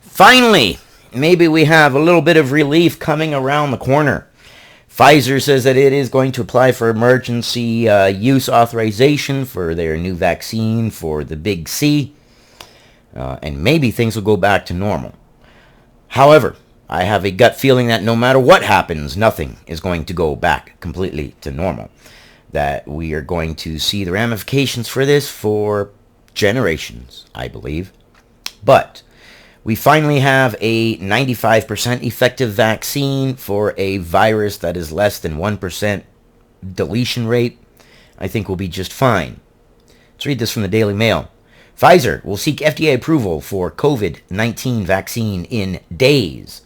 Finally, maybe we have a little bit of relief coming around the corner. Pfizer says that it is going to apply for emergency use authorization for their new vaccine for the Big C, and maybe things will go back to normal. However, I have a gut feeling that no matter what happens, nothing is going to go back completely to normal. That we are going to see the ramifications for this for generations, I believe. But we finally have a 95% effective vaccine for a virus that is less than 1% deletion rate. I think we'll be just fine. Let's read this from the Daily Mail. Pfizer will seek FDA approval for COVID-19 vaccine in days,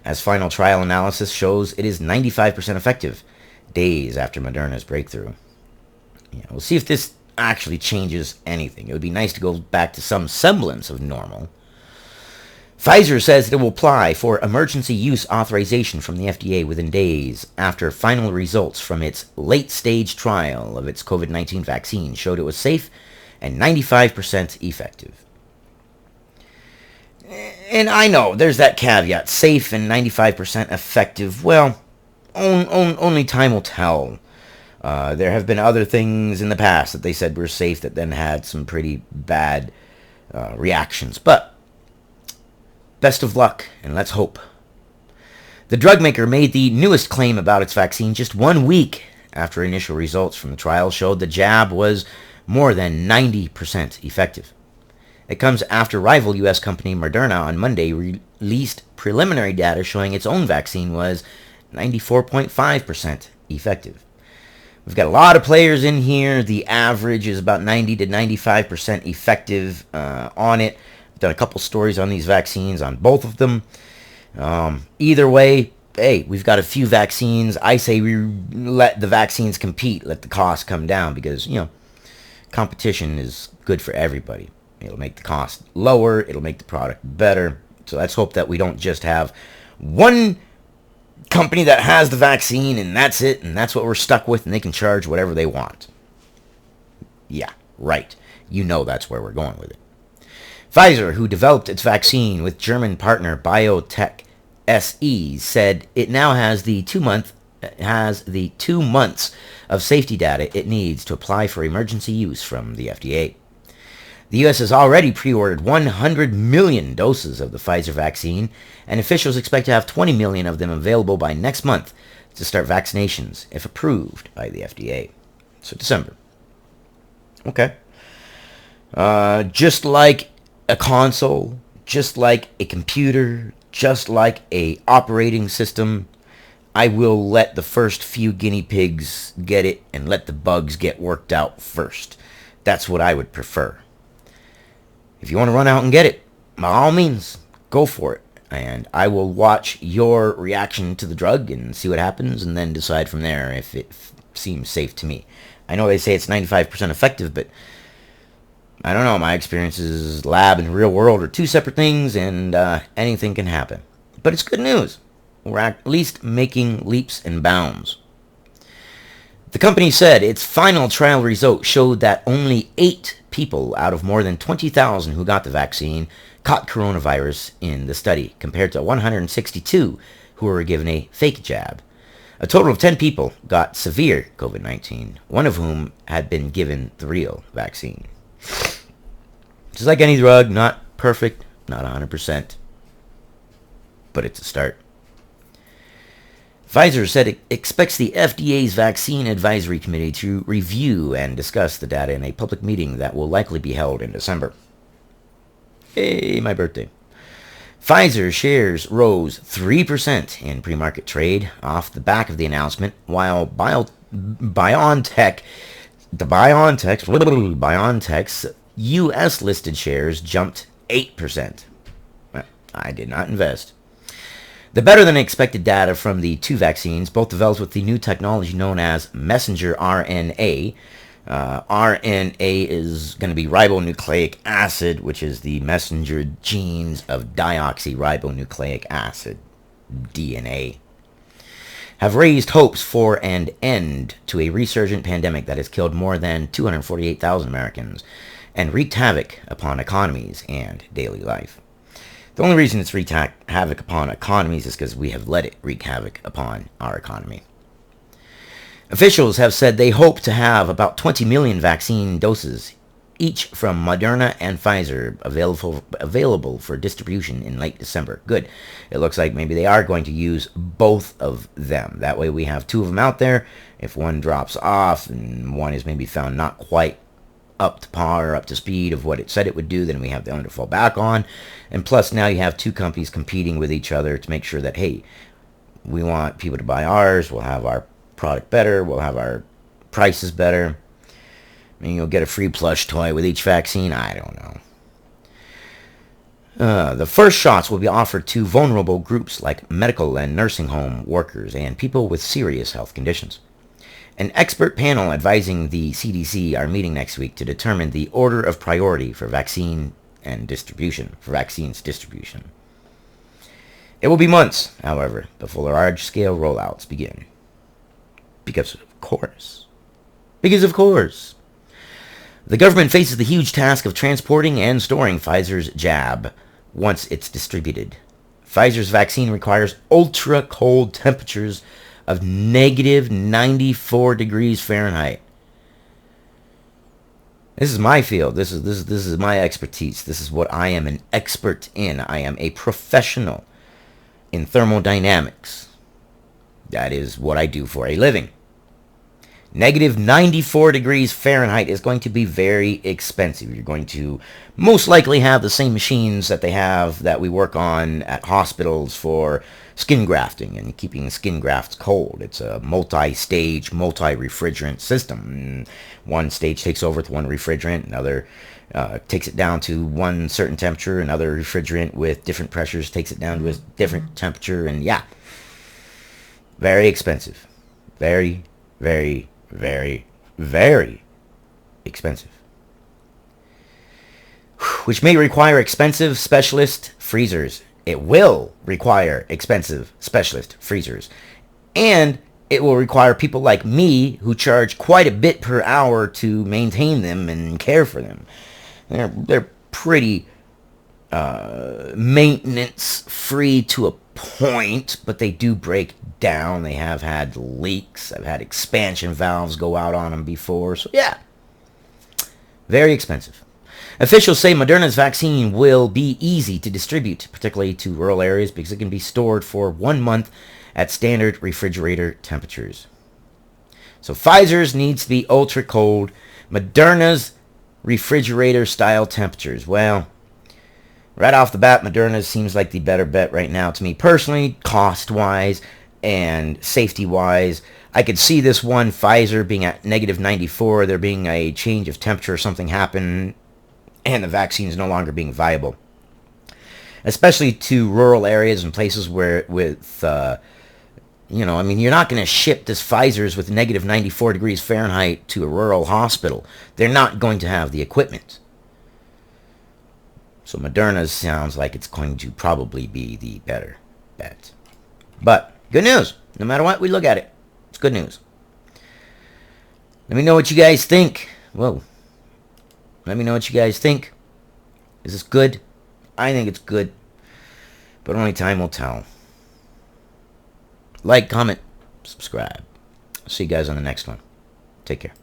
as final trial analysis shows it is 95% effective, days after Moderna's breakthrough. Yeah, we'll see if this actually changes anything. It would be nice to go back to some semblance of normal. Pfizer says it will apply for emergency use authorization from the FDA within days after final results from its late-stage trial of its COVID-19 vaccine showed it was safe and 95% effective. And I know, there's that caveat, safe and 95% effective. Well, only time will tell. There have been other things in the past that they said were safe that then had some pretty bad reactions. But best of luck, and let's hope. The drug maker made the newest claim about its vaccine just 1 week after initial results from the trial showed the jab was more than 90% effective. It comes after rival U.S. company Moderna on Monday released preliminary data showing its own vaccine was 94.5% effective. We've got a lot of players in here. The average is about 90 to 95% effective on it. Done a couple stories on these vaccines, on both of them. Either way, hey, we've got a few vaccines. I say we let the vaccines compete, let the cost come down, because, competition is good for everybody. It'll make the cost lower, it'll make the product better. So let's hope that we don't just have one company that has the vaccine and that's it, and that's what we're stuck with, and they can charge whatever they want. Yeah, right. That's where we're going with it. Pfizer, who developed its vaccine with German partner BioNTech SE, said it now has the 2 months of safety data it needs to apply for emergency use from the FDA. The U.S. has already pre-ordered 100 million doses of the Pfizer vaccine, and officials expect to have 20 million of them available by next month to start vaccinations, if approved by the FDA. So December. Okay. Just like a console, just like a computer, just like a operating system, I will let the first few guinea pigs get it and let the bugs get worked out first. That's what I would prefer. If you want to run out and get it, by all means, go for it. And I will watch your reaction to the drug and see what happens, and then decide from there if it seems safe to me. I know they say it's 95% effective, but I don't know. My experiences, lab and real world, are two separate things, and anything can happen. But it's good news. We're at least making leaps and bounds. The company said its final trial result showed that only 8 people out of more than 20,000 who got the vaccine caught coronavirus in the study, compared to 162 who were given a fake jab. A total of 10 people got severe COVID-19, one of whom had been given the real vaccine. Just like any drug, not perfect, not 100%, but it's a start. Pfizer said it expects the FDA's Vaccine Advisory Committee to review and discuss the data in a public meeting that will likely be held in December. Hey, my birthday. Pfizer shares rose 3% in pre-market trade off the back of the announcement, while BioNTech's U.S.-listed shares jumped 8%. Well, I did not invest. The better-than-expected data from the two vaccines, both developed with the new technology known as messenger RNA. RNA is going to be ribonucleic acid, which is the messenger genes of deoxyribonucleic acid, DNA, have raised hopes for an end to a resurgent pandemic that has killed more than 248,000 Americans and wreaked havoc upon economies and daily life. The only reason it's wreaked havoc upon economies is because we have let it wreak havoc upon our economy. Officials have said they hope to have about 20 million vaccine doses, each from Moderna and Pfizer, available for distribution in late December. Good. It looks like maybe they are going to use both of them. That way we have two of them out there. If one drops off and one is maybe found not quite up to par, up to speed of what it said it would do, then we have the other to fall back on. And plus now you have two companies competing with each other to make sure that, hey, we want people to buy ours, we'll have our product better, we'll have our prices better. I mean, you'll get a free plush toy with each vaccine. I don't know. The first shots will be offered to vulnerable groups like medical and nursing home workers and people with serious health conditions. An expert panel advising the CDC are meeting next week to determine the order of priority for vaccines distribution. It will be months, however, before large-scale rollouts begin. Because of course. The government faces the huge task of transporting and storing Pfizer's jab once it's distributed. Pfizer's vaccine requires ultra-cold temperatures of negative 94 degrees Fahrenheit. This is my field. This is my expertise. This is what I am an expert in. I am a professional in thermodynamics. That is what I do for a living. Negative 94 degrees Fahrenheit is going to be very expensive. You're going to most likely have the same machines that they have that we work on at hospitals for skin grafting and keeping skin grafts cold. It's a multi-stage, multi-refrigerant system. One stage takes over with one refrigerant, another takes it down to one certain temperature, another refrigerant with different pressures takes it down to a different temperature, and yeah. Very expensive. Very, very, very, very expensive. Which may require expensive specialist freezers. It will require expensive specialist freezers. And it will require people like me who charge quite a bit per hour to maintain them and care for them. They're pretty maintenance free to a point, but they do break down. They have had leaks. I've had expansion valves go out on them before. So yeah, very expensive. Officials say Moderna's vaccine will be easy to distribute, particularly to rural areas, because it can be stored for 1 month at standard refrigerator temperatures. So Pfizer's needs to be ultra cold. Moderna's refrigerator style temperatures. Well, right off the bat, Moderna seems like the better bet right now to me personally, cost-wise and safety-wise. I could see this one, Pfizer, being at negative 94, there being a change of temperature, something happen, and the vaccine is no longer being viable. Especially to rural areas and places where you're not going to ship this Pfizer's with negative 94 degrees Fahrenheit to a rural hospital. They're not going to have the equipment. So Moderna sounds like it's going to probably be the better bet. But good news. No matter what we look at it, it's good news. Let me know what you guys think. Whoa. Let me know what you guys think. Is this good? I think it's good. But only time will tell. Like, comment, subscribe. See you guys on the next one. Take care.